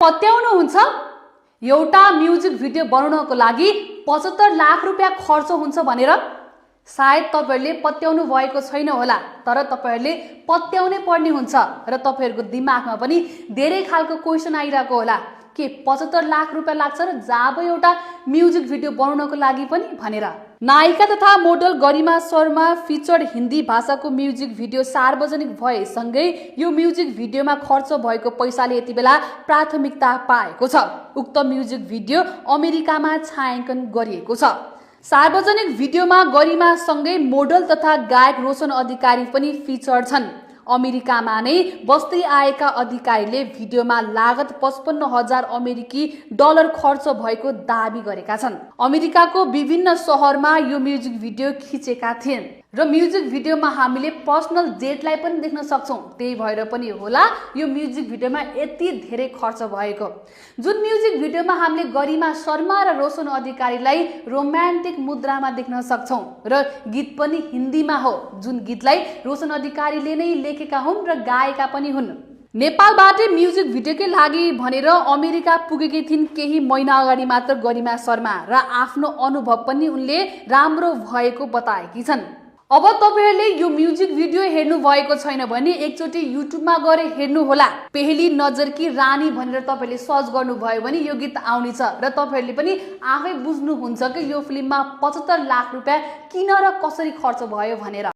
पत्याउनुहुन्छ एउटा music video बनाउनको लागि 75 लाख रुपैयाँ खर्च हुन्छ भनेर? सायद तपाईहरुले पत्याउनु भएको छैन होला, तर तपाईहरुले पत्याउनै पर्ने हुन्छ र तपाईहरुको दिमागमा पनि धेरै खालको क्वेशन आइरहेको होला के 75 लाख रुपैयाँ लाग्छ र जाब एउटा म्युजिक भिडियो बनाउनको लागि पनि भनेर। नायिका तथा मोडल गरिमा शर्मा फिचर्ड हिन्दी भाषाको म्युजिक भिडियो सार्वजनिक भएसँगै यो म्युजिक भिडियोमा खर्च भएको पैसाले यति बेला प्राथमिकता पाएको छ। उक्त म्युजिक भिडियो अमेरिकामा छायाङ्कन गरिएको छ। सार्वजनिक भिडियोमा गरिमासँगै मोडल तथा गायक रोशन अधिकारी पनि फिचर्ड छन्। अमेरिकामा नै बस्दै आएका अधिकारीले भिडियोमा लागत 55,000 अमेरिकी डलर खर्च भएको दाबी गरेका छन्। अमेरिकाको विभिन्न शहरमा यो म्युजिक भिडियो खिचेका थिए र म्युजिक भिडियोमा हामीले पर्सनल जेटलाई पनि देख्न सक्छौं। त्यही भएर पनि होला यो म्युजिक भिडियोमा यति धेरै खर्च भएको। जुन म्युजिक भिडियोमा हामीले गरिमा शर्मा र रोशन अधिकारीलाई रोमान्टिक मुद्रामा देख्न सक्छौं र गीत पनि हिन्दीमा हो, जुन गीतलाई रोशन अधिकारीले नै लेखेका हुन् र गाएका पनि हुन्। नेपालबाटै म्युजिक भिडियोकै लागि भनेर अमेरिका पुगेकी थिइन् केही महिना अगाडि मात्र गरिमा शर्मा र आफ्नो अनुभव पनि उनले राम्रो भएको बताएकी छन्। अब तपाईहरुले यो म्युजिक भिडियो हेर्नु भएको छैन भने एकचोटी युट्युबमा गएर हेर्नु होला। पहली नजर की रानी भनेर तपाईले सर्च गर्नु भयो भने यो गीत आउनेछ र तपाईहरुले पनि आफै बुझ्नुहुन्छ कि यो फिल्ममा 75 लाख रुपैयाँ किन र कसरी खर्च भयो भनेर।